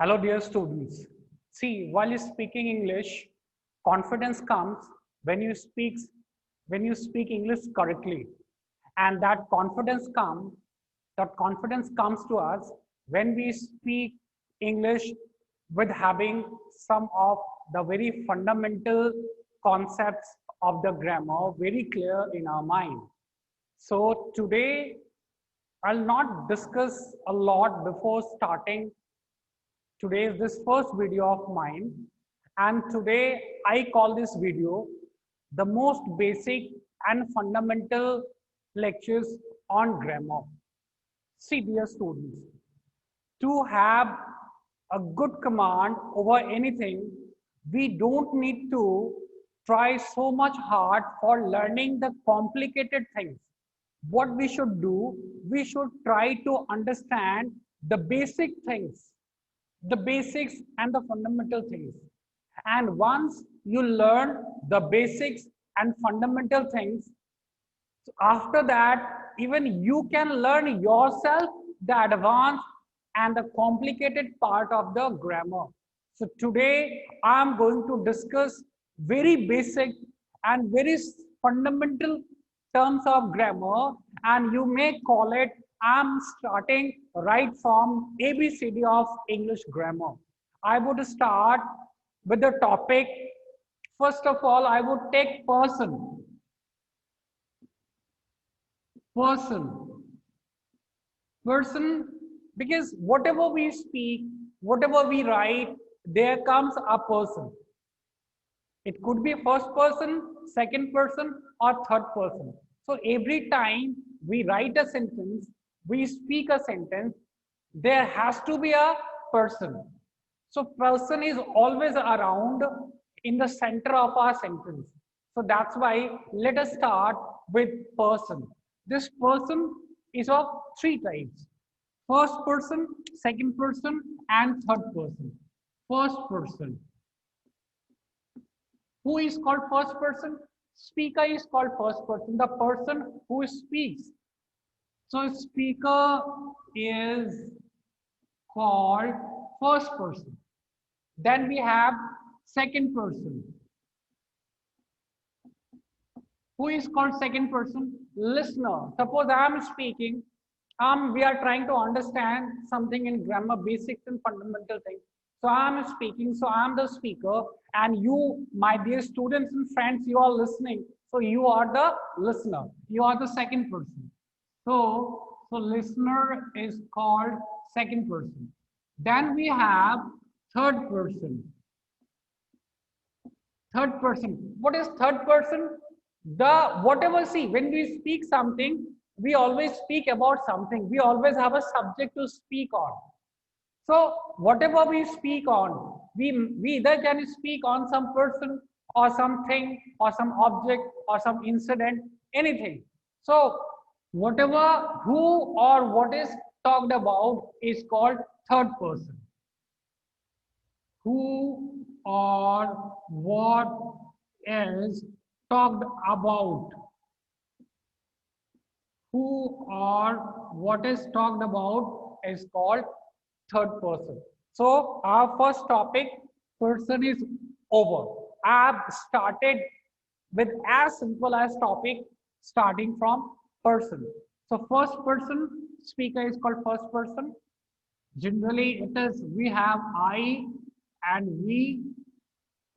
Hello, dear students. See, while you're speaking English, confidence comes when you speak English correctly, and that confidence comes to us when we speak English with having some of the very fundamental concepts of the grammar very clear in our mind. So today, I'll not discuss a lot before starting today is this first video of mine, and today I call this video the most basic and fundamental lectures on grammar. See, dear students, to have a good command over anything, we don't need to try so much hard for learning the complicated things. What we should do, we should try to understand the basic things, the basics and the fundamental things. And once you learn the basics and fundamental things, after that, even you can learn yourself the advanced and the complicated part of the grammar. So today I'm going to discuss very basic and very fundamental terms of grammar, and you may call it, I'm starting right from ABCD of English grammar. I would start with the topic. First of all, I would take person. Person. Person, because whatever we speak, whatever we write, there comes a person. It could be first person, second person, or third person. So every time we write a sentence, we speak a sentence, there has to be a person. So person is always around in the center of our sentence. So that's why let us start with person. This person is of three types: first person, second person, and third person. First person. Who is called first person? Speaker is called first person, the person who speaks. So speaker is called first person. Then we have second person. Who is called second person? Listener. Suppose I am speaking, we are trying to understand something in grammar, basics and fundamental things. So I am speaking, so I am the speaker, and you, my dear students and friends, you are listening. So you are the listener. You are the second person. So listener is called second person. Then we have third person. Third person. What is third person? The whatever, see, when we speak something, we always speak about something. We always have a subject to speak on. So whatever we speak on, we either can speak on some person or something or some object or some incident, anything. So whatever, who or what is talked about is called third person. Who or what is talked about. Who or what is talked about is called third person. So our first topic, person, is over. I've started with as simple as topic starting from person. So first person, speaker is called first person. Generally it is, we have I and we,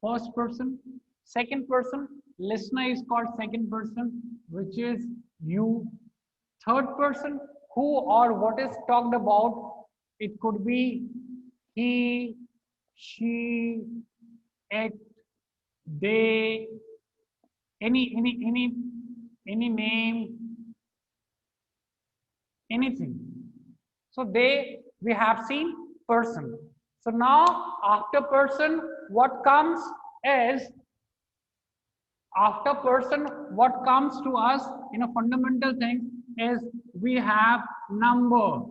first person. Second person, listener is called second person, which is you. Third person, who or what is talked about, it could be he, she, it, they, any name, anything. So they, we have seen person. So now after person, what comes is, after person, what comes to us in a fundamental thing is we have number.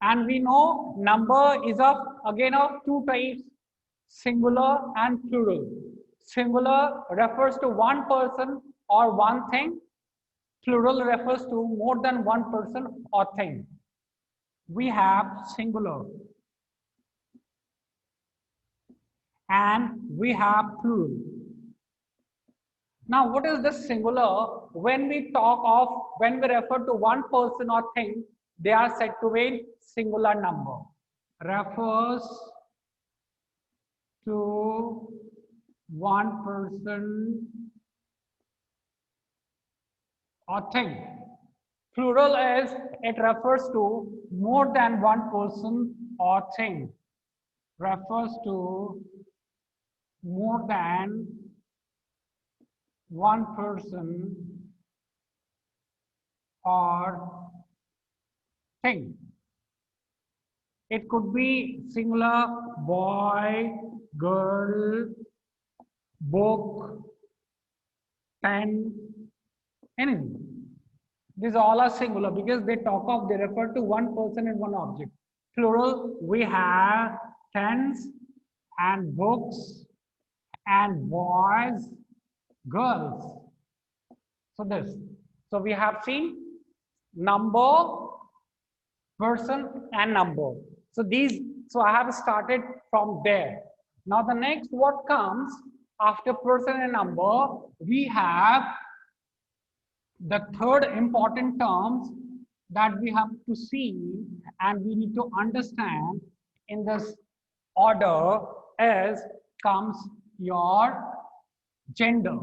And we know number is of, again, of two types, singular and plural. Singular refers to one person or one thing. Plural refers to more than one person or thing. we have singular and we have plural. Now, what is this singular? When we talk of, when we refer to one person or thing, they are said to be singular number. Refers to one person or thing. Plural is, it refers to more than one person or thing. Refers to more than one person or thing. It could be singular boy, girl, book, pen, anything. These all are singular because they talk of, they refer to one person and one object. Plural, we have pens and books and boys, girls. So this. So we have seen number, person and number. So these, so I have started from there. Now the next, what comes after person and number, we have the third important terms that we have to see and we need to understand in this order is comes your gender.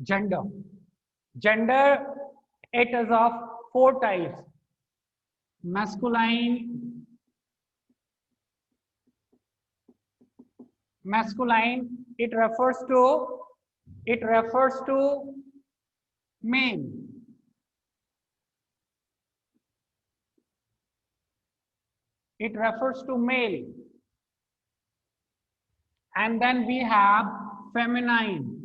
Gender. Gender, it is of four types. Masculine, it refers to male. It refers to male. And then we have feminine.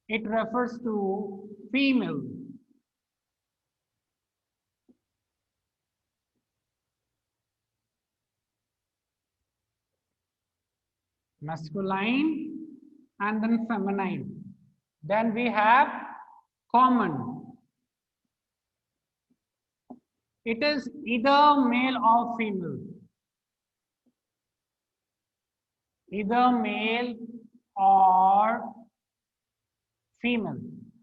It refers to female. Masculine and then feminine. Then we have common. It is either male or female. Either male or female.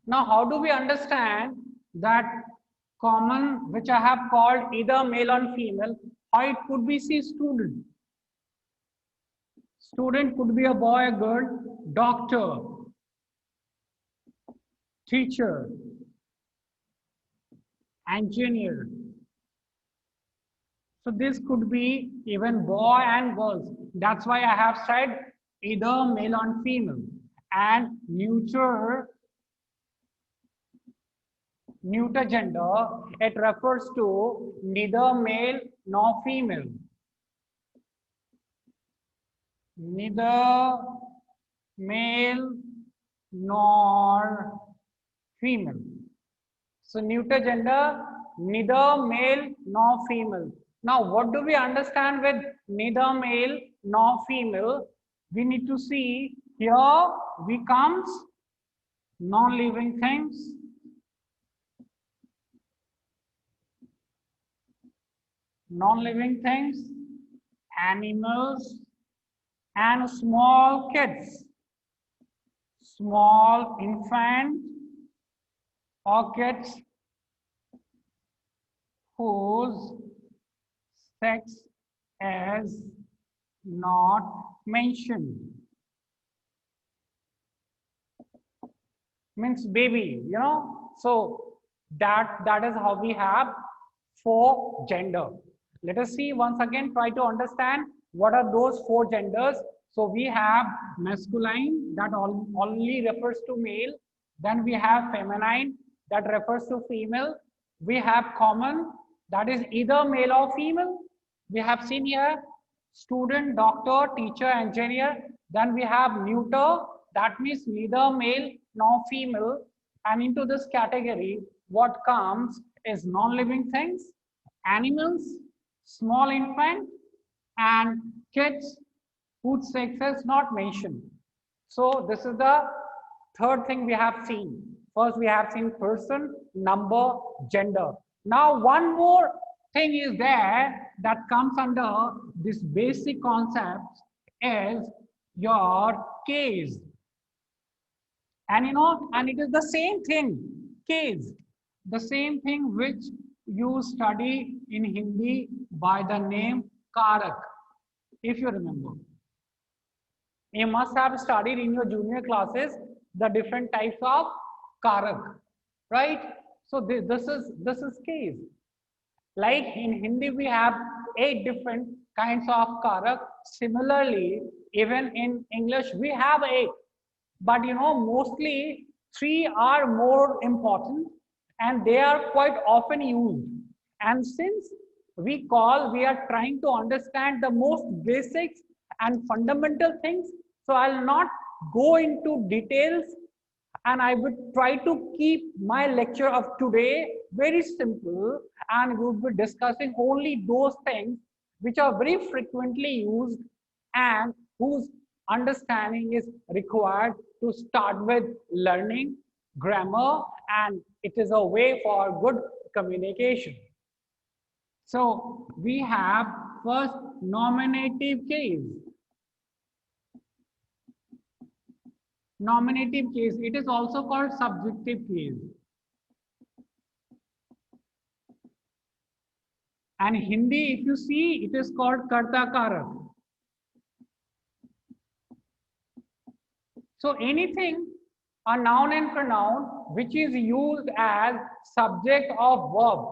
Now, how do we understand that common, which I have called either male or female, how it could be? See, student. Student could be a boy, a girl, doctor, teacher, engineer. So this could be even boy and girls. That's why I have said either male or female. And neuter gender, it refers to neither male nor female. Neither male nor female. So neuter gender, neither male nor female. Now, what do we understand with neither male nor female? We need to see here we comes non-living things. Non-living things, animals, and small kids, small infant or kids whose sex is not mentioned. Means baby, you know. So that is how we have four gender. Let us see once again, try to understand what are those four genders. So we have masculine, that only refers to male. Then we have feminine, that refers to female. We have common, that is either male or female. We have seen here student, doctor, teacher, engineer. Then we have neuter, that means neither male nor female. And into this category, what comes is non-living things, animals, small infant, and kids whose sex is not mentioned. So this is the Third thing we have seen. First, we have seen person, number, gender. Now, one more thing is there that comes under this basic concept is your case. And and it is the same thing, case, the same thing which you study in Hindi by the name Karak, if you remember. You must have studied in your junior classes the different types of karak, right? So this is case. Like in Hindi, we have 8 different kinds of karak. Similarly, even in English, we have 8. But mostly 3 are more important and they are quite often used. And since we are trying to understand the most basics and fundamental things, so I'll not go into details and I would try to keep my lecture of today very simple, and we will be discussing only those things which are very frequently used and whose understanding is required to start with learning grammar, and it is a way for good communication. So we have first nominative case. Nominative case, it is also called subjective case. And Hindi, if you see, it is called karta karak. So anything, a noun and pronoun, which is used as subject of verb.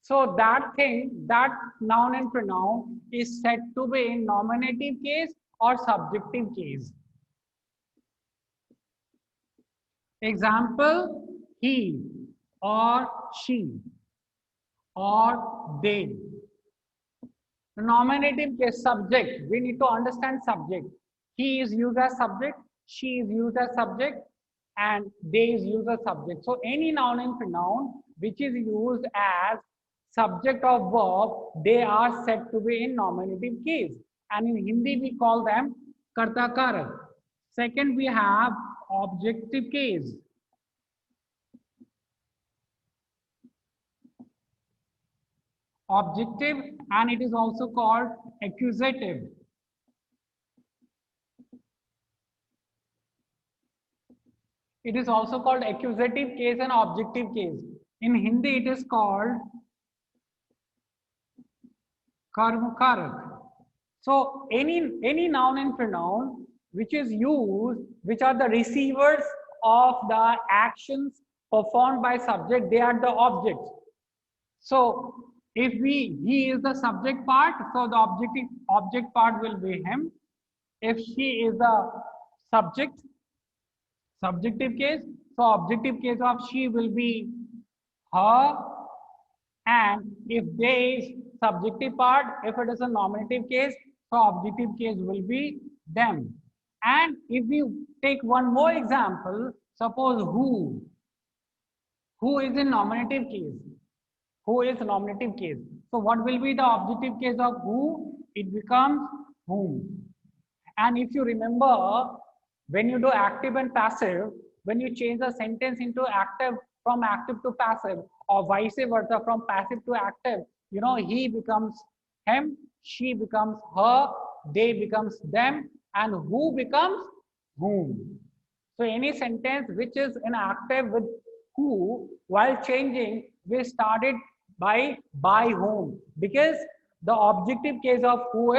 So that thing, that noun and pronoun is said to be in nominative case or subjective case. Example, he or she or they. The nominative case, subject, we need to understand subject. He is used as subject, she is used as subject, and they is used as subject. So any noun and pronoun which is used as subject of verb, they are said to be in nominative case. And in Hindi we call them karta karak. Second, we have objective case. Objective, and it is also called accusative. It is also called accusative case and objective case. In Hindi, it is called karma karak. So any noun and pronoun which is used, which are the receivers of the actions performed by subject, they are the objects. So if he is the subject part, so the object part will be him. If she is the subjective case, so objective case of she will be her, and if they is subjective part, if it is a nominative case, so objective case will be them. And if we take one more example, suppose who is in nominative case. Who is nominative case. So what will be the objective case of who? It becomes whom. And if you remember, when you do active and passive, when you change the sentence into active, from active to passive, or vice versa, from passive to active, he becomes him, she becomes her, they becomes them, and who becomes whom. So any sentence which is in active with who, while changing, we started by whom, because the objective case of who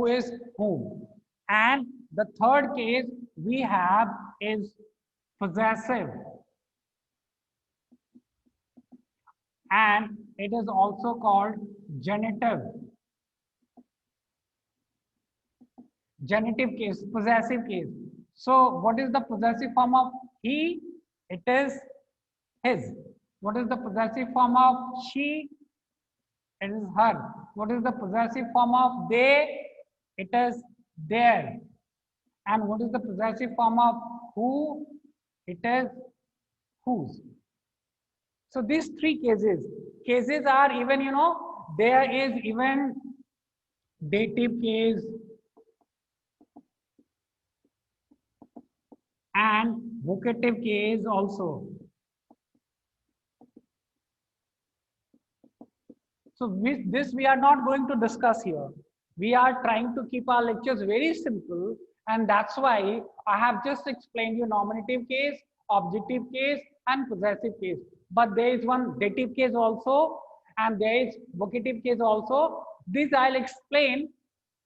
is whom. And the third case we have is possessive, and it is also called genitive. Genitive case, possessive case. So what is the possessive form of he? It is his. What is the possessive form of she? It is her. What is the possessive form of they? It is their. And what is the possessive form of who? It is whose. So these three cases are even, there is even dative case and vocative case also. So with this, we are not going to discuss here. We are trying to keep our lectures very simple, and that's why I have just explained you nominative case, objective case, and possessive case. But there is one dative case also, and there is vocative case also. This I'll explain.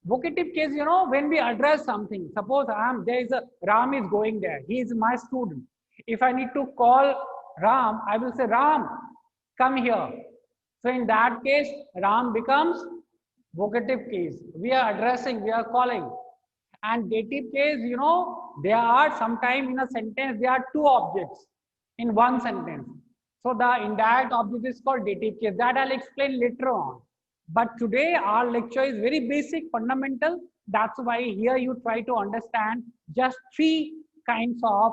Vocative case, you know, when we address something, suppose there is a Ram is going there. He is my student. If I need to call Ram, I will say, Ram, come here. So in that case, Ram becomes vocative case. We are addressing, we are calling. And dative case, you know, there are sometimes in a sentence, there are two objects in one sentence. So the indirect object is called dative case. That I'll explain later on. But today our lecture is very basic, fundamental. That's why here you try to understand just three kinds of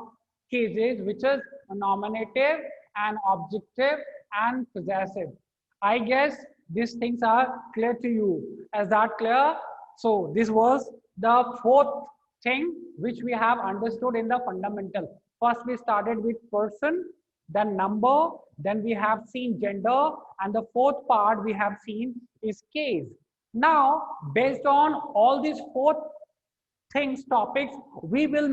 cases, which is nominative and objective and possessive. I guess these things are clear to you. Is that clear? So this was the fourth thing which we have understood in the fundamental. First we started with person, then number, then we have seen gender, and the fourth part we have seen is case. Now, based on all these four things, topics, we will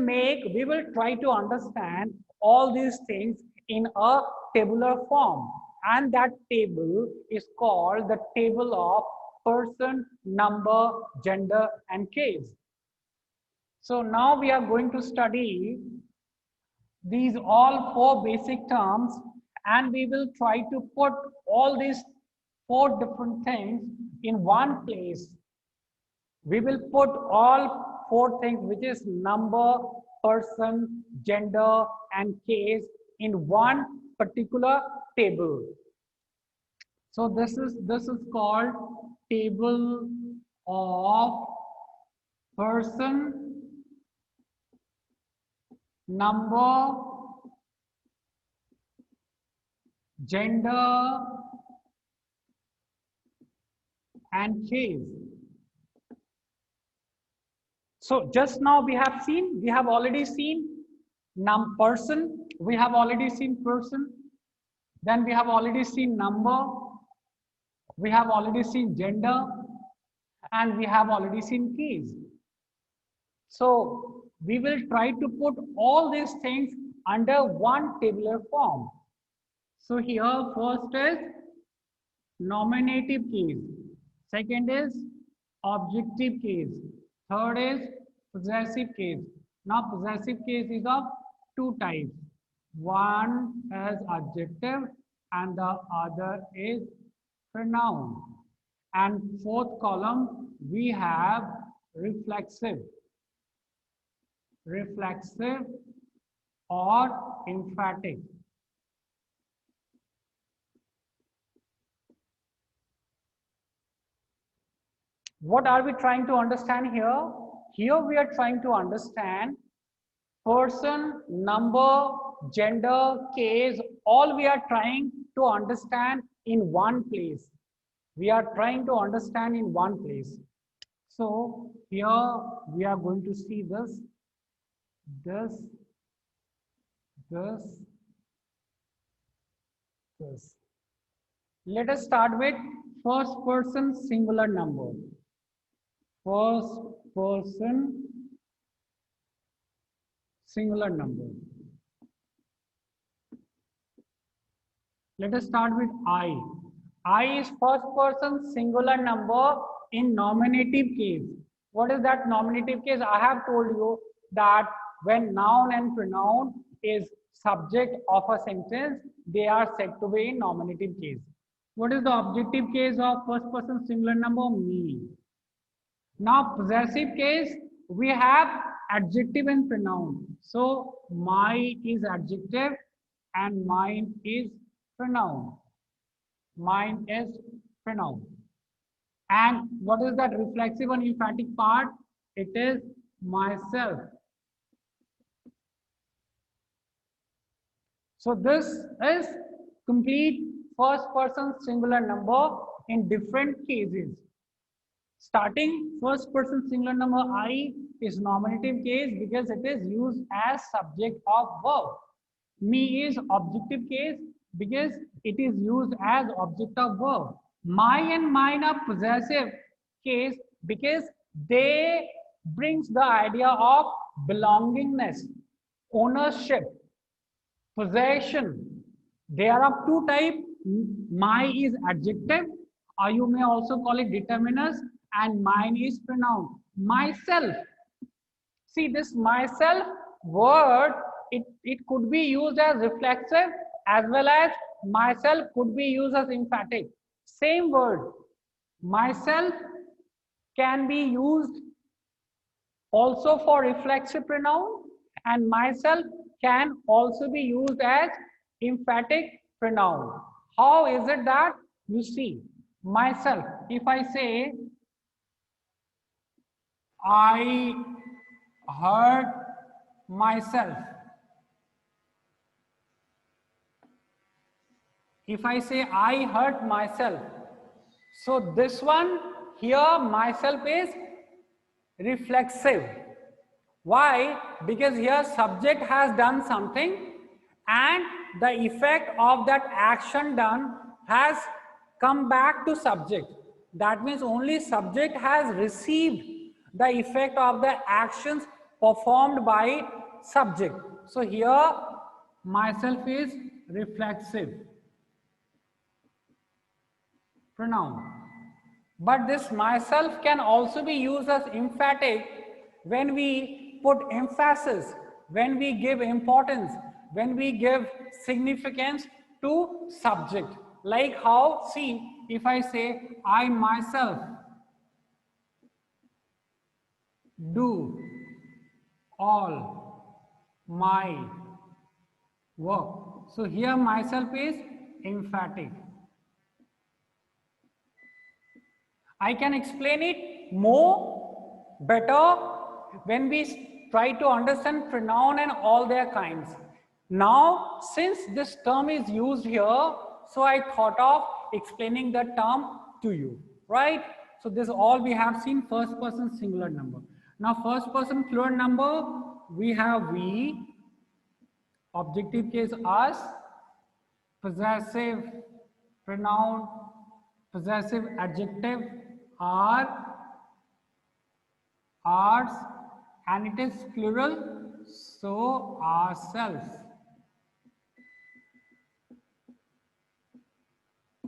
try to understand all these things in a tabular form. And that table is called the table of person, number, gender, and case. So now we are going to study these all four basic terms, and we will try to put all these four different things in one place. We will put all four things, which is number, person, gender, and case, in one particular table. So this is called table of person, number, gender, and case. So just now we have already seen person, we have already seen person, then we have already seen number, we have already seen gender, and we have already seen case. So we will try to put all these things under one tabular form. So here first is nominative case, second is objective case, third is possessive case. Now possessive case is of two types. One is adjective and the other is pronoun. And fourth column we have reflexive or emphatic. What are we trying to understand here? Here we are trying to understand person, number, gender, case, all we are trying to understand in one place. We are trying to understand in one place. So here we are going to see this. Let us start with first person singular number. First person singular number. Let us start with I. I is first person singular number in nominative case. What is that nominative case? I have told you that when noun and pronoun is subject of a sentence, they are said to be in nominative case. What is the objective case of first person singular number? Me. Now possessive case, we have adjective and pronoun. So my is adjective and mine is pronoun. Mine is pronoun. And what is that reflexive and emphatic part? It is myself. So this is complete first person singular number in different cases. Starting first person singular number I is nominative case because it is used as subject of verb. Me is objective case because it is used as object of verb. My and mine are possessive case because they brings the idea of belongingness, ownership, possession. There are two types. My is adjective, or you may also call it determiners, and mine is pronoun. Myself. See, this myself word, it could be used as reflexive as well as myself could be used as emphatic. Same word. Myself can be used also for reflexive pronoun, and myself can also be used as emphatic pronoun. How is it that you see myself? If I say I hurt myself, if I say I hurt myself, so this one here myself is reflexive. Why? Because here subject has done something and the effect of that action done has come back to subject. That means only subject has received the effect of the actions performed by subject. So here myself is reflexive pronoun. But this myself can also be used as emphatic when we put emphasis, when we give importance, when we give significance to subject. Like how, see, if I say, I myself do all my work. So here myself is emphatic. I can explain it more better when we try to understand pronoun and all their kinds. Now, since this term is used here, so I thought of explaining the term to you, right? So this all we have seen first person singular number. Now first person plural number, we have we, objective case us, possessive pronoun, possessive adjective are, ours, and it is plural, so ourselves.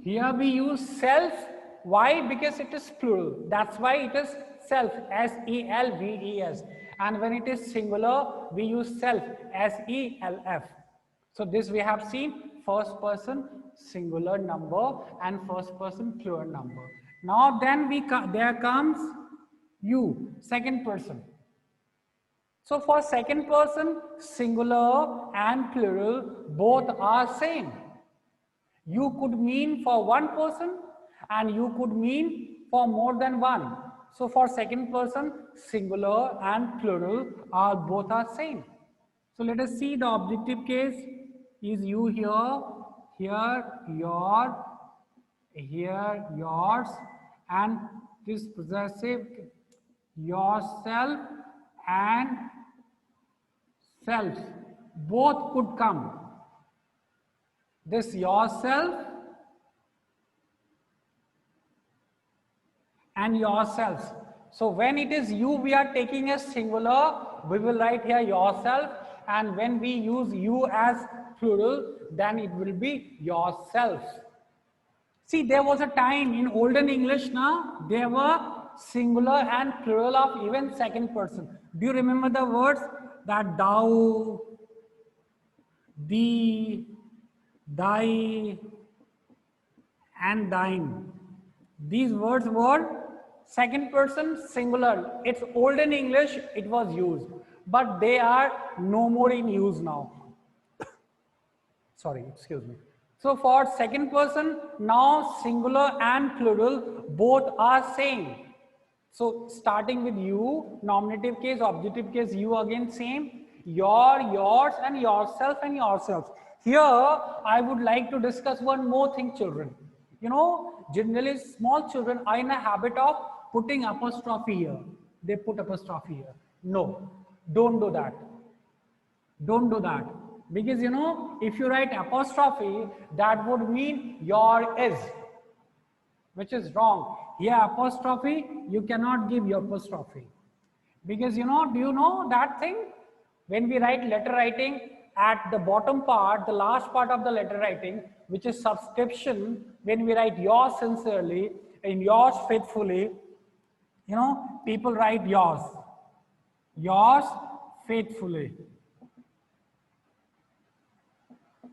Here we use self. Why? Because it is plural. That's why it is self, S-E-L-V-E-S. And when it is singular, we use self, S-E-L-F. So this we have seen first person singular number and first person plural number. Now then there comes you, second person. So for second person, singular and plural both are same. You could mean for one person and you could mean for more than one. So for second person, singular and plural are both are same. So let us see the objective case is you here, here, your, here, yours, and this possessive yourself and self. Both could come. This yourself and yourselves. So when it is you, we are taking a singular, we will write here yourself, and when we use you as plural, then it will be yourself. See, there was a time in olden English now, there were singular and plural of even second person. Do you remember the words that thou, thee, thy, and thine? These words were second person singular. It's olden English, it was used, but they are no more in use now. Sorry, excuse me. So for second person, now singular and plural both are same. So starting with you, nominative case, objective case, you again same, your, yours, and yourself and yourselves. Here, I would like to discuss one more thing, children. You know, generally small children are in a habit of putting apostrophe here. They put apostrophe here. No, don't do that. Don't do that. Because you know, if you write apostrophe, that would mean your is, which is wrong. Here apostrophe, you cannot give your apostrophe. Because you know, do you know that thing? When we write letter writing, at the bottom part, the last part of the letter writing, which is subscription, when we write yours sincerely and yours faithfully, you know, people write yours faithfully.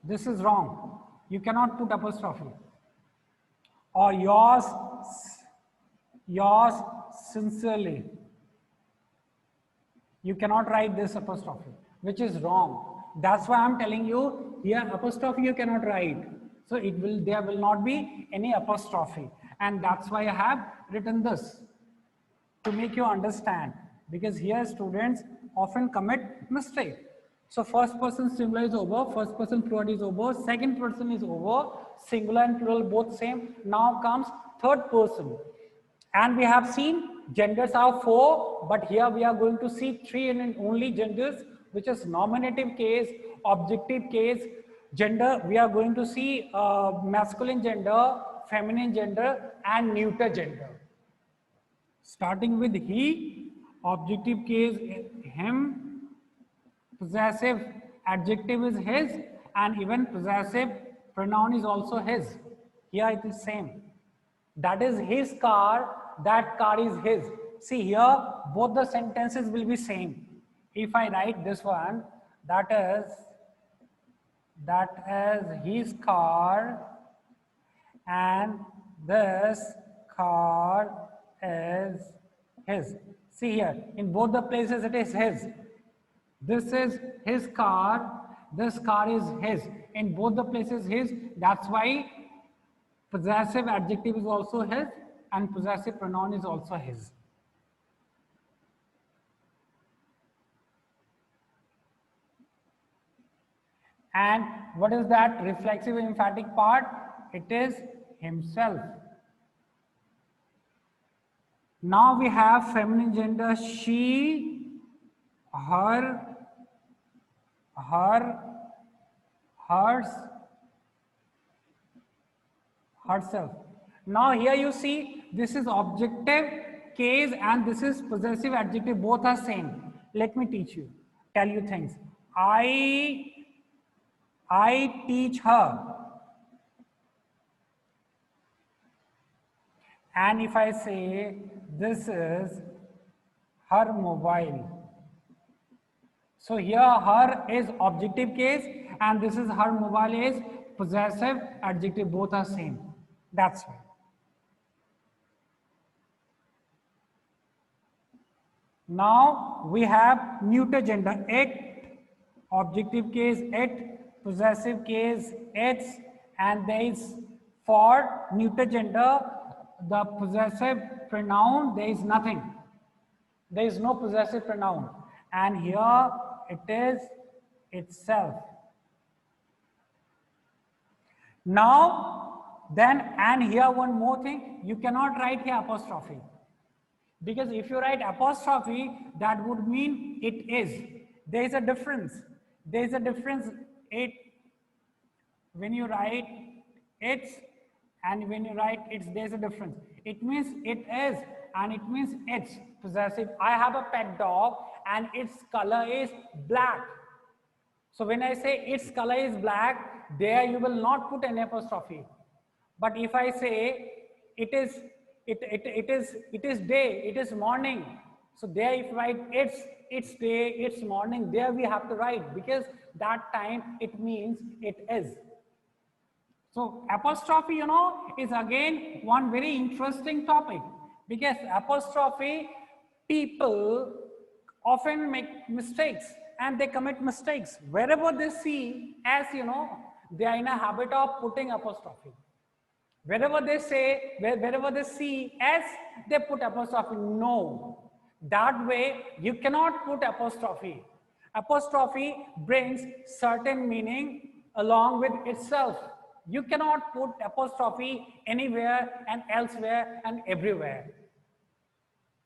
This is wrong. You cannot put apostrophe. Or yours sincerely. You cannot write this apostrophe, which is wrong. That's why I'm telling you here apostrophe you cannot write. So there will not be any apostrophe. And that's why I have written this to make you understand, because here students often commit mistake. So first person singular is over, first person plural is over, second person is over, singular and plural both same. Now comes third person. And we have seen genders are 4, but here we are going to see 3 and only genders, which is nominative case, objective case, gender. We are going to see masculine gender, feminine gender, and neuter gender. Starting with he, objective case him, possessive adjective is his, and even possessive pronoun is also his. Here it is same. That is his car, that car is his. See here, both the sentences will be same. If I write this one, that is his car, and this car is his. See here, in both the places it is his. This is his car, this car is his. In both the places his, that's why possessive adjective is also his and possessive pronoun is also his. And what is that reflexive emphatic part? It is himself. Now we have feminine gender she, her, hers, herself. Now here you see this is objective case and this is possessive adjective, both are same. Let me tell you things. I teach her. And if I say this is her mobile. So here her is objective case and this is her mobile is possessive adjective, both are same. That's why. Now we have neuter gender, it, objective case it, possessive case its, and there is for neuter gender the possessive pronoun, there is nothing. There is no possessive pronoun. And here it is itself. Now, then, and here one more thing, you cannot write here apostrophe. Because if you write apostrophe, that would mean it is. There is a difference. There is a difference. It, when you write it's, and when you write it's, there's a difference. It means it is and it means it's possessive. I have a pet dog and its color is black. So when I say its color is black, there you will not put an apostrophe. But if I say it is day, it is morning. So there if you write it's day, it's morning, there we have to write because that time it means it is. So apostrophe, you know, is again one very interesting topic because apostrophe, people often make mistakes and they commit mistakes. Wherever they see as, you know, they are in a habit of putting apostrophe. Wherever they see S, they put apostrophe. No, that way you cannot put apostrophe. Apostrophe brings certain meaning along with itself. You cannot put apostrophe anywhere and elsewhere and everywhere.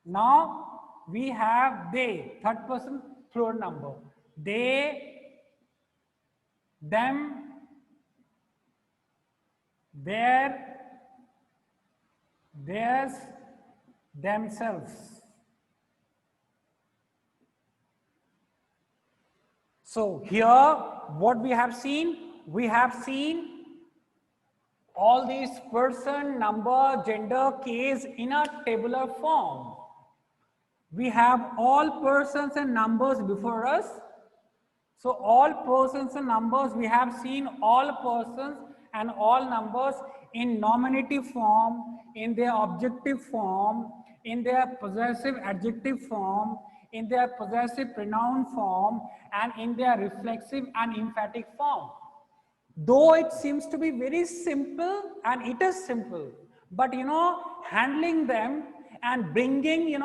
Now we have they, third person plural number. They, them, their, theirs, themselves. So here what we have seen all these person, number, gender, case in a tabular form. We have all persons and numbers before us. So all persons and numbers, we have seen all persons and all numbers in nominative form, in their objective form, in their possessive adjective form, in their possessive pronoun form, and in their reflexive and emphatic form. Though it seems to be very simple, and it is simple, but handling them and bringing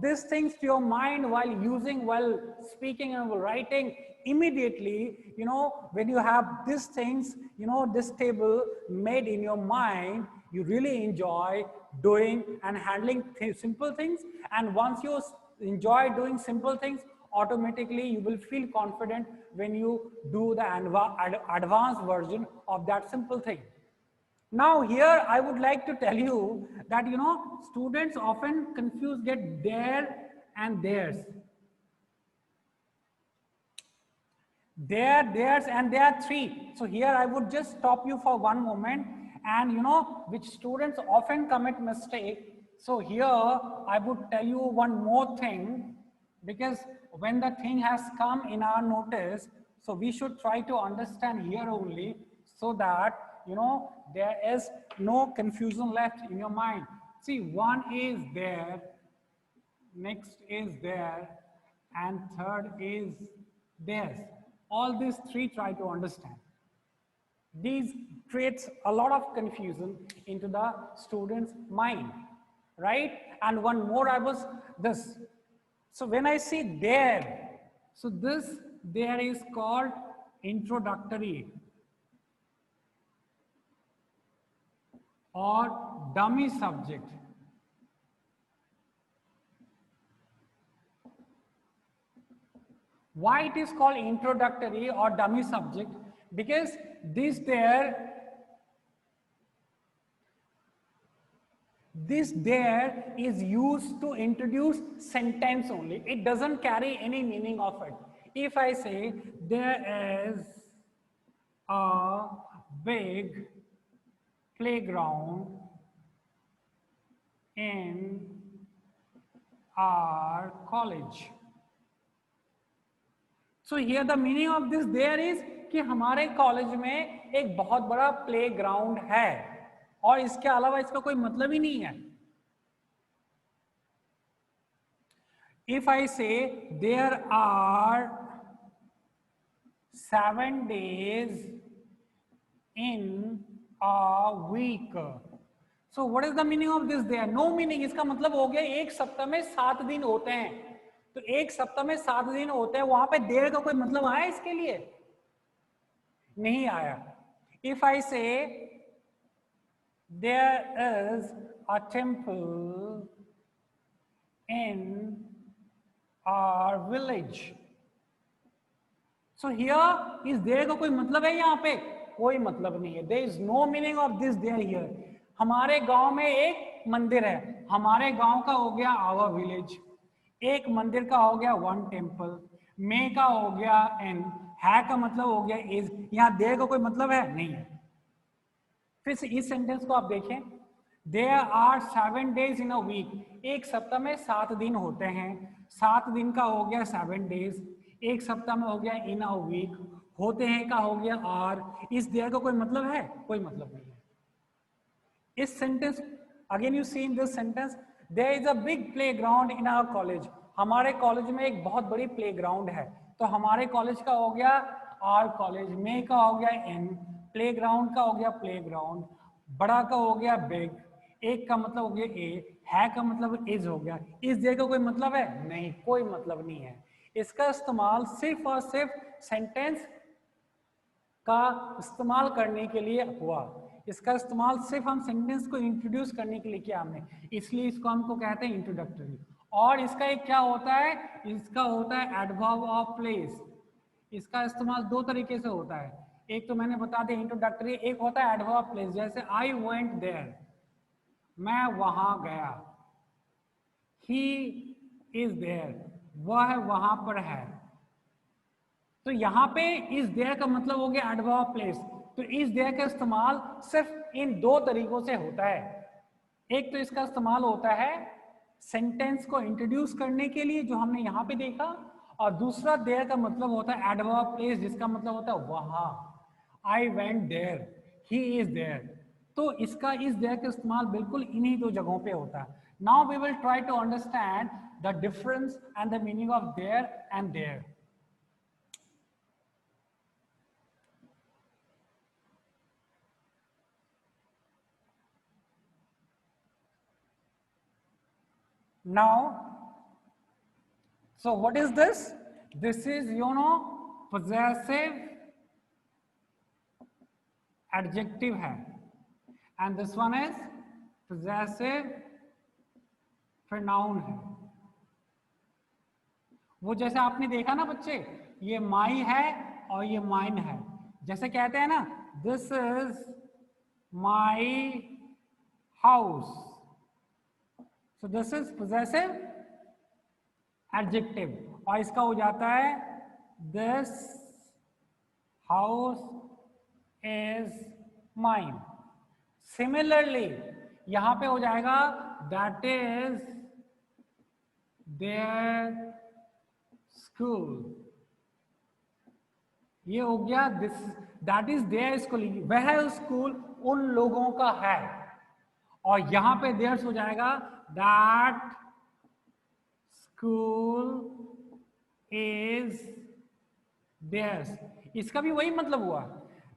these things to your mind while using, while speaking and while writing immediately, when you have these things, this table made in your mind, you really enjoy doing and handling simple things. And once you enjoy doing simple things, automatically you will feel confident when you do the advanced version of that simple thing. Now here I would like to tell you that students often get their and theirs. Theirs and there are three. So here I would just stop you for one moment, and which students often commit mistake. So here I would tell you one more thing, because when the thing has come in our notice, so we should try to understand here only, so that there is no confusion left in your mind. See, one is there, next is there, and third is theirs. All these three try to understand. These creates a lot of confusion into the student's mind, right? And one more, I was this. So when I say there, so this there is called introductory or dummy subject. Why it is called introductory or dummy subject? Because this there is used to introduce sentence only. It doesn't carry any meaning of it. If I say there is a big playground in our college. So here the meaning of this there is कि हमारे college में एक बहुत बड़ा play ground है, और इसके अलावा इसका कोई मतलब ही नहीं है. If I say there are 7 days in a week, so what is the meaning of this there? No meaning. इसका मतलब हो गया एक सप्ताह में 7 दिन होते हैं. तो एक सप्ताह में 7 दिन होते हैं, वहां पे देर का कोई मतलब आया इसके लिए? नहीं आया. If I say there is a temple in our village, so here is there का कोई मतलब है? यहाँ पे कोई मतलब नहीं है. There is no meaning of this there here. हमारे गांव में एक मंदिर है. हमारे गांव का हो गया our village. एक मंदिर का हो गया one temple. मे का हो गया n. है का मतलब हो गया is. यहाँ there का कोई मतलब है? नहीं है. फिर से इस सेंटेंस को आप देखें. There are 7 days in a week. एक सप्ताह में 7 दिन होते हैं. 7 दिन का हो गया 7 days. एक सप्ताह में हो गया in a week. होते हैं का हो गया are. इस there का कोई मतलब है? कोई मतलब नहीं है. इस sentence again you see in this sentence, there is a big playground in our college. हमारे कॉलेज में एक बहुत बड़ी प्लेग्राउंड है. तो हमारे कॉलेज का हो गया आवर कॉलेज. मे का हो गया एन. प्लेग्राउंड का हो गया प्लेग्राउंड. बड़ा का हो गया बिग. एक का मतलब हो गया ए. है का मतलब इज हो गया. इस जगह का कोई मतलब है? नहीं, कोई मतलब नहीं है. इसका इस्तेमाल सिर्फ और सिर्फ सेंटेंस का इस्तेमाल करने के लिए हुआ. इसका इस्तेमाल सिर्फ हम सेंटेंस को इंट्रोड्यूस करने के लिए किया हमने, इसलिए इसको हमको कहते हैं इंट्रोडक्टरी। और इसका एक क्या होता है, इसका होता है एडवर्ब ऑफ प्लेस। इसका इस्तेमाल दो तरीके से होता है, एक तो मैंने बता दिया इंट्रोडक्टरी, एक होता है एडवर्ब ऑफ प्लेस। जैसे आई वेंट देयर, मैं वहां गया। ही इज देयर, वह वहां पर है। तो यहाँ पे इज देयर का मतलब हो गया एडवर्ब ऑफ प्लेस। तो इज देयर का इस्तेमाल सिर्फ इन दो तरीकों से होता है। एक तो इसका इस्तेमाल होता है सेंटेंस को इंट्रोड्यूस करने के लिए, जो हमने यहाँ पे देखा, और दूसरा देयर का मतलब होता है एडवर्ब ऑफ प्लेस, जिसका मतलब होता है वहां। I went there, he is there. तो इसका इज देयर का इस्तेमाल बिल्कुल इन्हीं दो जगहों पे होता है। Now we will try to understand the difference and the meaning of there and there. Now, so what is this? This is, possessive adjective है, and this one is possessive pronoun है। वो जैसे आपने देखा ना बच्चे, ये माई है और ये माइन है। जैसे कहते हैं ना, this is my house, so this is possessive adjective, और इसका हो जाता है this house is mine। Similarly यहां पे हो जाएगा that is their school। ये हो गया this, that is their school, वह स्कूल उन लोगों का है। और यहां पे theirs हो जाएगा that school is theirs। इसका भी वही मतलब हुआ,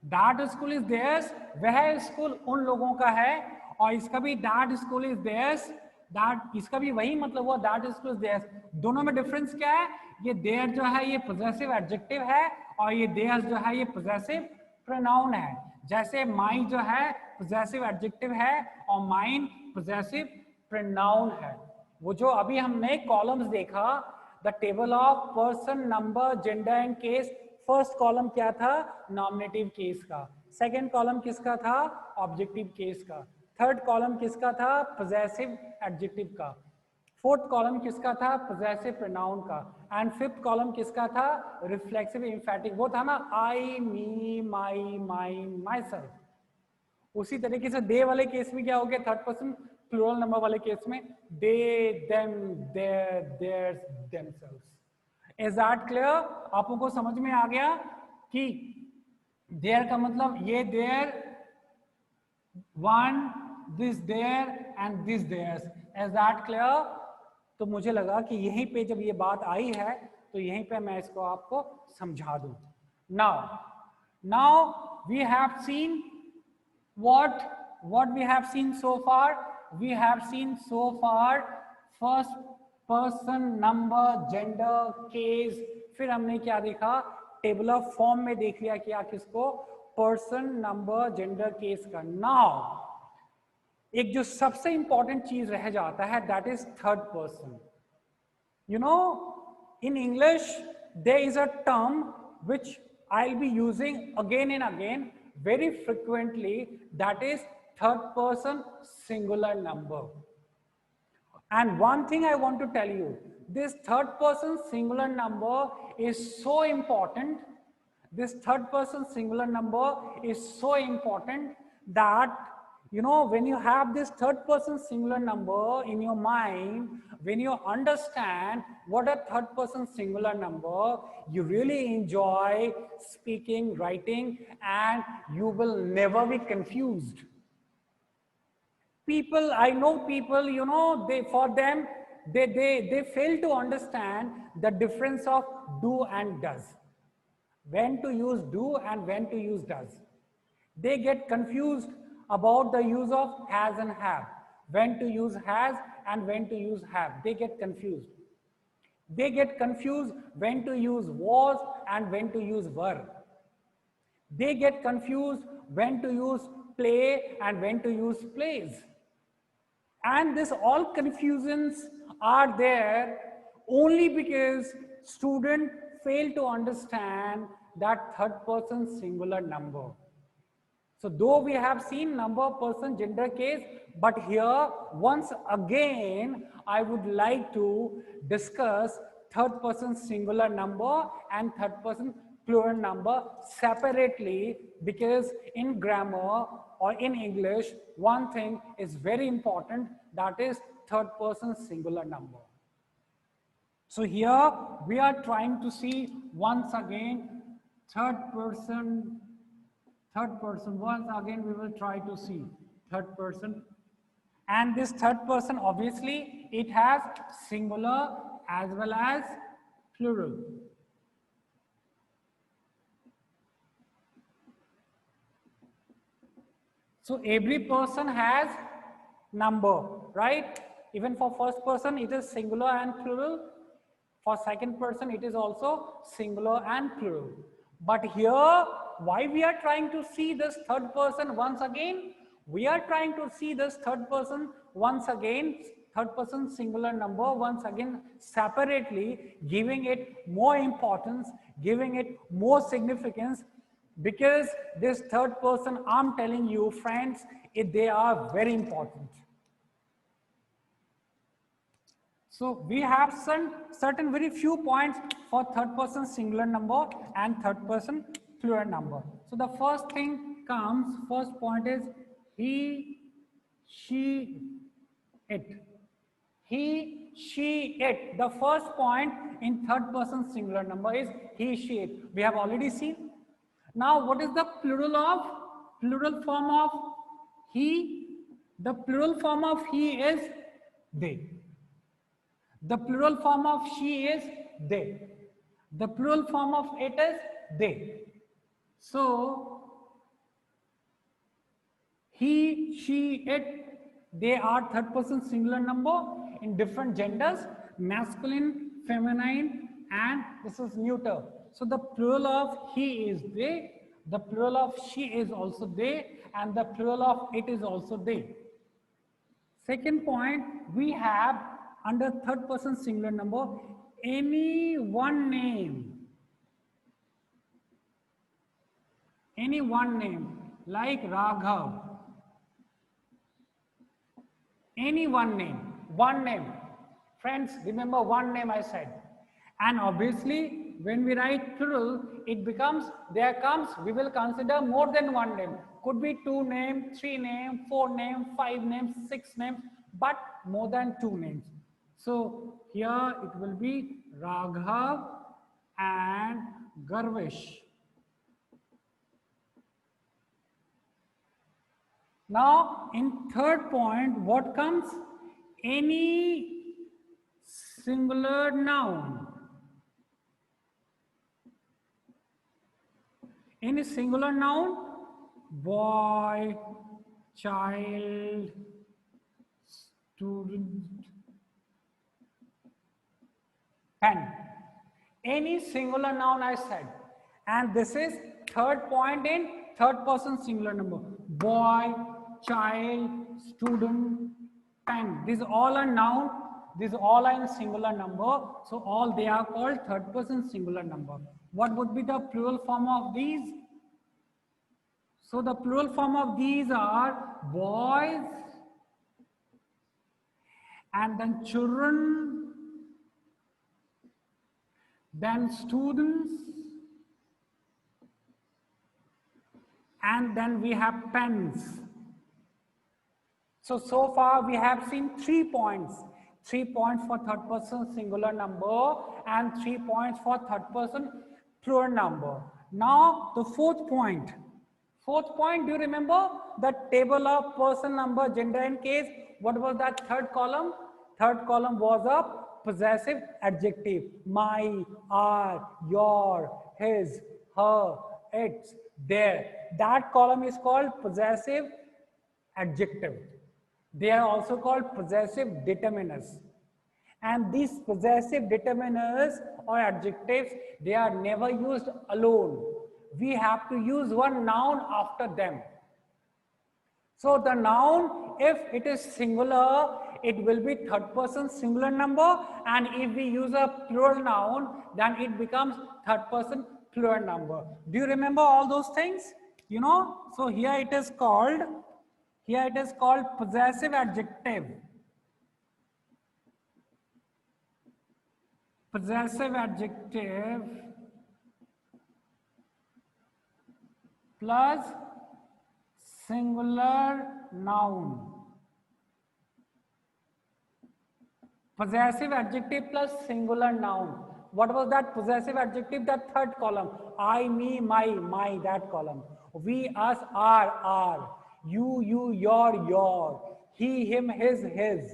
that school is theirs, वह स्कूल उन लोगों का है। और इसका भी that school is theirs, that इसका भी वही मतलब हुआ, that school is theirs। दोनों में डिफरेंस क्या है, ये their जो है ये possessive adjective है, और ये theirs जो है ये possessive pronoun है। जैसे my जो है possessive adjective है और mine possessive pronoun है। वो जो अभी हमने कॉलम्स देखा, the table of person, number, gender and case, first column क्या था, नॉमिनेटिव केस का। सेकंड कॉलम किसका था, ऑब्जेक्टिव केस का। थर्ड कॉलम किसका था, पोजेसिव एडजेक्टिव का। फोर्थ कॉलम किसका था, पोजेसिव प्रोनाउन का। एंड फिफ्थ कॉलम किसका था, रिफ्लेक्सिव एम्फैटिक। वो था ना आई, मी, माई, माइन, माई सेल्फ। उसी तरीके से दे वाले केस में क्या हो गया, थर्ड पर्सन प्लूरल नंबर वाले केस में they, them, their, theirs, themselves. Is that clear? आप लोगों को समझ में आ गया कि देयर का मतलब ये there, one, this there and this theirs. Is that clear? तो मुझे लगा कि यहीं पे जब ये बात आई है तो यहीं पे मैं इसको आपको समझा दूं। Now we have seen what we have seen so far. We have seen so far first person, number, gender, case। फिर हमने क्या देखा, टेबल ऑफ फॉर्म में देख लिया क्या किसको, पर्सन, नंबर, जेंडर, केस का। नाउ एक जो सबसे इंपॉर्टेंट चीज रह जाता है, that is third person. in English there is a term which I'll be using again and again very frequently, that is third person singular number. And one thing I want to tell you, this third person singular number is so important. This third person singular number is so important that when you have this third person singular number in your mind, when you understand what a third person singular number, you really enjoy speaking, writing, and you will never be confused. People, I know people, they fail to understand the difference of do and does. When to use do and when to use does. They get confused about the use of has and have. When to use has and when to use have. They get confused. They get confused when to use was and when to use were. They get confused when to use play and when to use plays. And this all confusions are there only because student fail to understand that third person singular number. So though we have seen number, person, gender case, but here once again I would like to discuss third person singular number and third person plural number separately, because in grammar or in English one thing is very important, that is third person singular number. So here we are trying to see once again third person, once again we will try to see third person, and this third person obviously it has singular as well as plural. So every person has number, right? Even for first person it is singular and plural. For second person it is also singular and plural. But here why we are trying to see this third person once again? We are trying to see this third person once again, third person singular number once again separately, giving it more importance, giving it more significance, because this third person, I'm telling you friends, they are very important. So we have certain very few points for third person singular number and third person plural number. So the first thing comes, first point is he, she, it. He, she, it. The first point in third person singular number is he, she, it. We have already seen. Now what is the plural form of he? The plural form of he is they. The plural form of she is they. The plural form of it is they. So he, she, it, they are third person singular number in different genders, masculine, feminine, and this is neuter. So the plural of he is they, the plural of she is also they, and the plural of it is also they. Second point, we have under third person singular number any one name. Any one name like Raghav. Any one name. Friends, remember one name I said. And obviously, when we write plural, it becomes, we will consider more than one name. Could be 2 names, 3 names, 4 names, 5 names, 6 names, but more than 2 names. So here it will be Raghav and Garvish. Now in third point, what comes? Any singular noun. Any singular noun, boy, child, student, pen. Any singular noun I said. And this is third point in third person singular number. Boy, child, student, pen. These all are noun. These all are in singular number. So all they are called third person singular number. What would be the plural form of these? So the plural form of these are boys, and then children, then students, and then we have pens. So far we have seen 3 points. 3 points for third person singular number and 3 points for third person plural number. Now the fourth point. Fourth point, do you remember the table of person, number, gender and case? What was that third column? Third column was a possessive adjective. My, our, your, his, her, its, their. That column is called possessive adjective. They are also called possessive determiners. And these possessive determiners or adjectives, they are never used alone. We have to use one noun after them. So the noun, if it is singular, it will be third person singular number, and if we use a plural noun, then it becomes third person plural number. Do you remember all those things? You know, so here it is called possessive adjective. Possessive adjective plus singular noun. Possessive adjective plus singular noun. What was that possessive adjective? That third column. I, me, my, that column. We, us, our. You, your. He, him, his.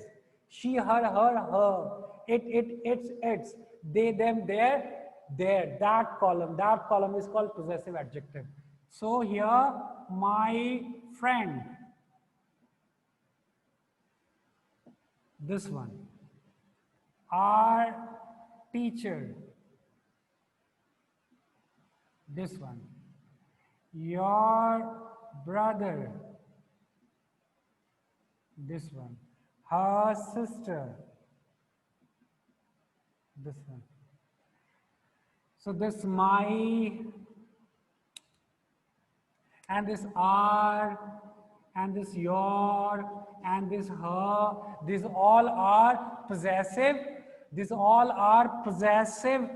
She, her. It's. They, them, their. That column is called possessive adjective. So here, my friend. This one. Our teacher. This one. Your brother. This one. Her sister. This one. So this my, and this our, and this your, and this her, these all are possessive. These all are possessive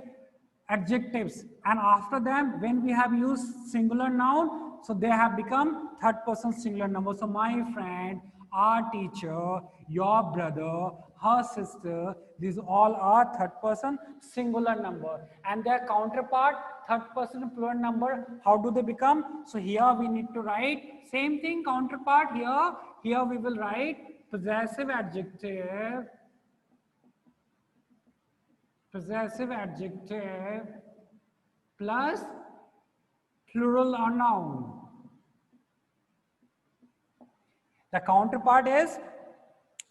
adjectives, and after them, when we have used singular noun, so they have become third person singular number. So my friend, our teacher, your brother, her sister, these all are third person singular number, and their counterpart third person plural number, how do they become? So here we need to write same thing, counterpart. Here we will write possessive adjective plus plural or noun. The counterpart is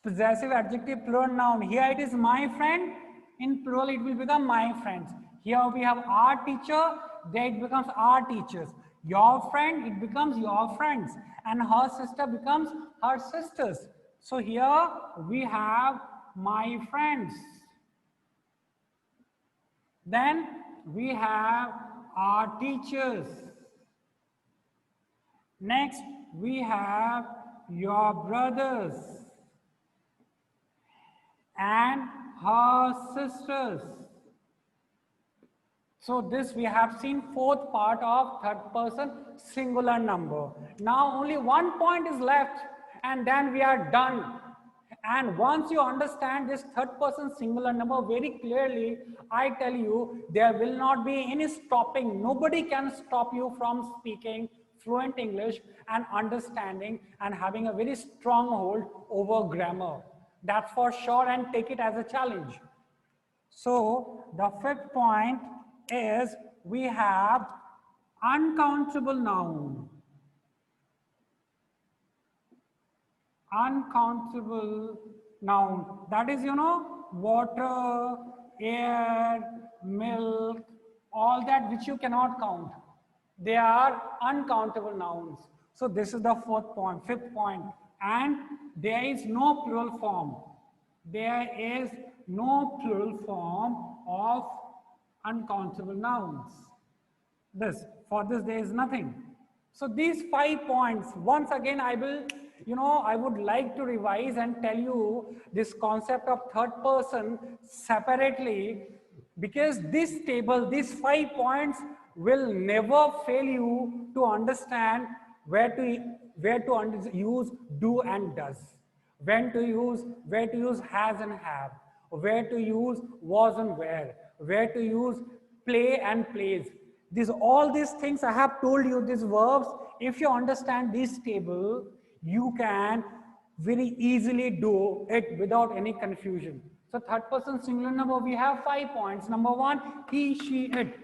possessive adjective plural noun. Here it is my friend, in plural it will become my friends. Here we have our teacher, there it becomes our teachers. Your friend, it becomes your friends, and her sister becomes her sisters. So here we have my friends. Then we have our teachers. Next, we have your brothers and her sisters. So this we have seen fourth part of third person singular number. Now only one point is left, and then we are done. And once you understand this third person singular number very clearly, I tell you, there will not be any stopping. Nobody can stop you from speaking fluent English and understanding and having a very strong hold over grammar. That's for sure, and take it as a challenge. So the fifth point is we have uncountable noun. Uncountable noun, that is, water, air, milk, all that which you cannot count, they are uncountable nouns. So this is the fifth point, and there is no plural form. There is no plural form of uncountable nouns. For this there is nothing. So these 5 points, once again I would like to revise and tell you this concept of third person separately, because this table, these 5 points will never fail you to understand where to use do and does, where to use has and have, where to use was and where to use play and plays. All these things I have told you, these verbs, if you understand this table, you can very easily do it without any confusion. So third person singular number, we have 5 points. Number 1, he, she, it.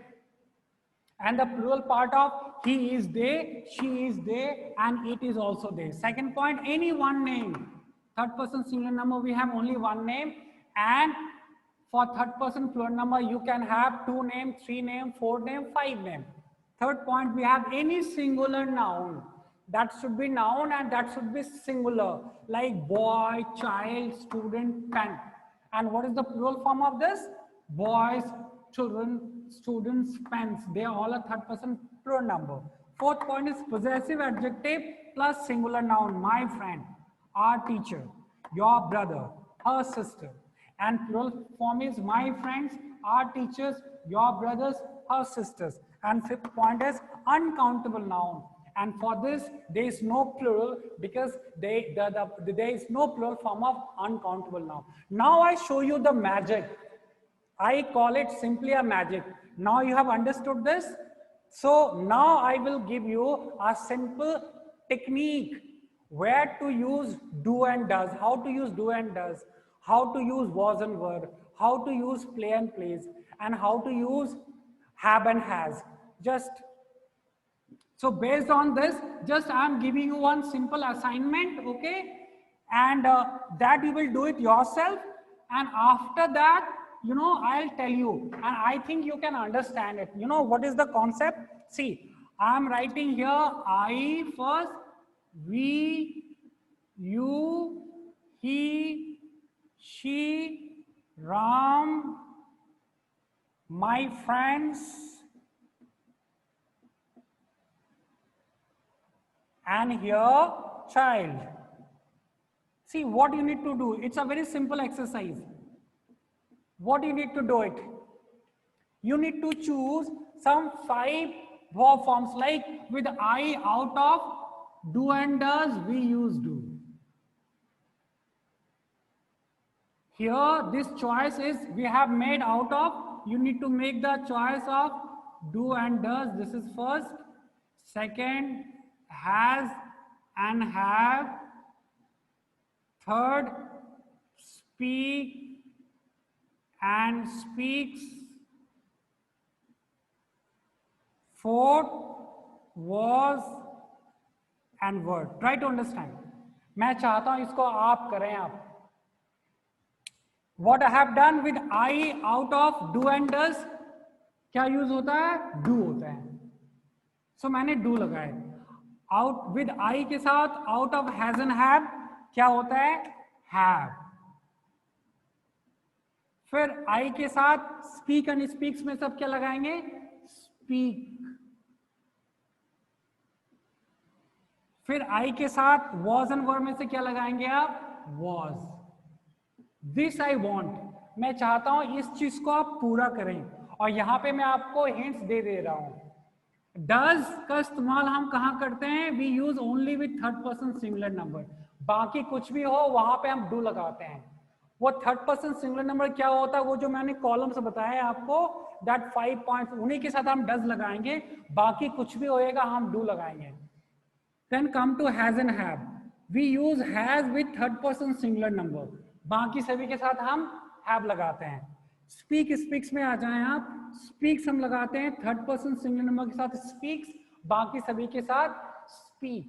And the plural part of he is they, she is they, and it is also they. Second point, any one name. Third person singular number, we have only one name, and for third person plural number, you can have 2 name, 3 name, 4 name, 5 name. Third point, we have any singular noun. that should be noun and that should be singular, like boy, child, student, pen. And what is the plural form of this? Boys, children, students, pens. They are all a third person plural number. Fourth point is possessive adjective plus singular noun. My friend, our teacher, your brother, her sister. And plural form is my friends, our teachers, your brothers, her sisters. And fifth point is uncountable noun. And for this, there is no plural because there is no plural form of uncountable noun. Now I show you the magic. I call it simply a magic. Now you have understood this. So now I will give you a simple technique where to use do and does, how to use do and does, how to use was and were, how to use play and plays, and how to use have and has. So based on this, just I am giving you one simple assignment, okay? And that you will do it yourself. And after that, you know, I'll tell you, and I think you can understand it. You know, what is the concept? See, I am writing here I first, we, you, he, she, Ram, my friends, and here child. See what you need to do. It's a very simple exercise. What you need to do it? You need to choose some 5 verb forms, like with I out of do and does, we use do. Here this choice is we have made out of, you need to make the choice of do and does. This is first. Second, has and have. Third, speak and speaks. Fourth, was and were. Try to understand. मैं चाहता हूं इसको आप करें आप. What I have done with I out of do and does, क्या use होता है? Do होता है. So मैंने do लगाया. Out with I के साथ out of has and have क्या होता है? Have. फिर I के साथ speak and speaks में सब क्या लगाएंगे? Speak. फिर I के साथ was and were में से क्या लगाएंगे आप? Was. This I want. मैं चाहता हूं इस चीज को आप पूरा करें. और यहां पे मैं आपको हिंट्स दे रहा हूं. Does का इस्तेमाल हम कहां करते हैं? We use only with third person singular number. बाकी कुछ भी हो वहां पे हम do लगाते हैं. वो थर्ड पर्सन सिंगुलर नंबर क्या होता है? वो जो मैंने कॉलम से बताया है आपको, दैट 5 पॉइंट्स, उन्हीं के साथ हम डज लगाएंगे. बाकी कुछ भी होएगा हम डू लगाएंगे. Then come to has and have. We use has with third person singular number. बाकी सभी के साथ हम have लगाते हैं. Speak speaks में आ जाएं आप. Speaks हम लगाते हैं थर्ड पर्सन सिंगुलर नंबर के साथ speaks, बाकी सभी के साथ speak.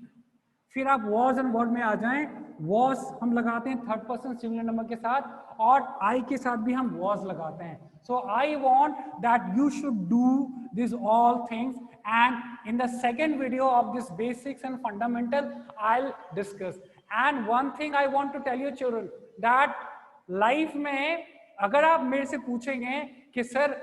फिर आप was and were में आ जाएं. Was हम लगाते हैं थर्ड पर्सन सिंगुलर नंबर के साथ, और I के साथ भी हम was लगाते हैं. So I want that you should do these all things, and in the second video of this basics and fundamental I'll discuss. And one thing I want to tell you children, that life में अगर आप मेरे से पूछेंगे कि sir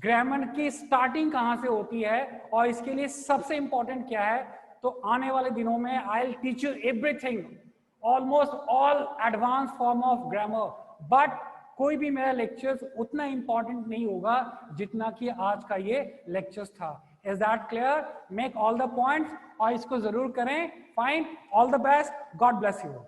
grammar की starting कहाँ से होती है और इसके लिए सबसे इंपॉर्टेंट क्या है, तो आने वाले दिनों में I'll teach you everything, almost all advanced form of grammar. But कोई भी मेरा लेक्चर्स उतना इंपॉर्टेंट नहीं होगा जितना कि आज का ये लेक्चर्स था. Is that clear? Make all the points और इसको जरूर करें. Fine. All the best. God bless you.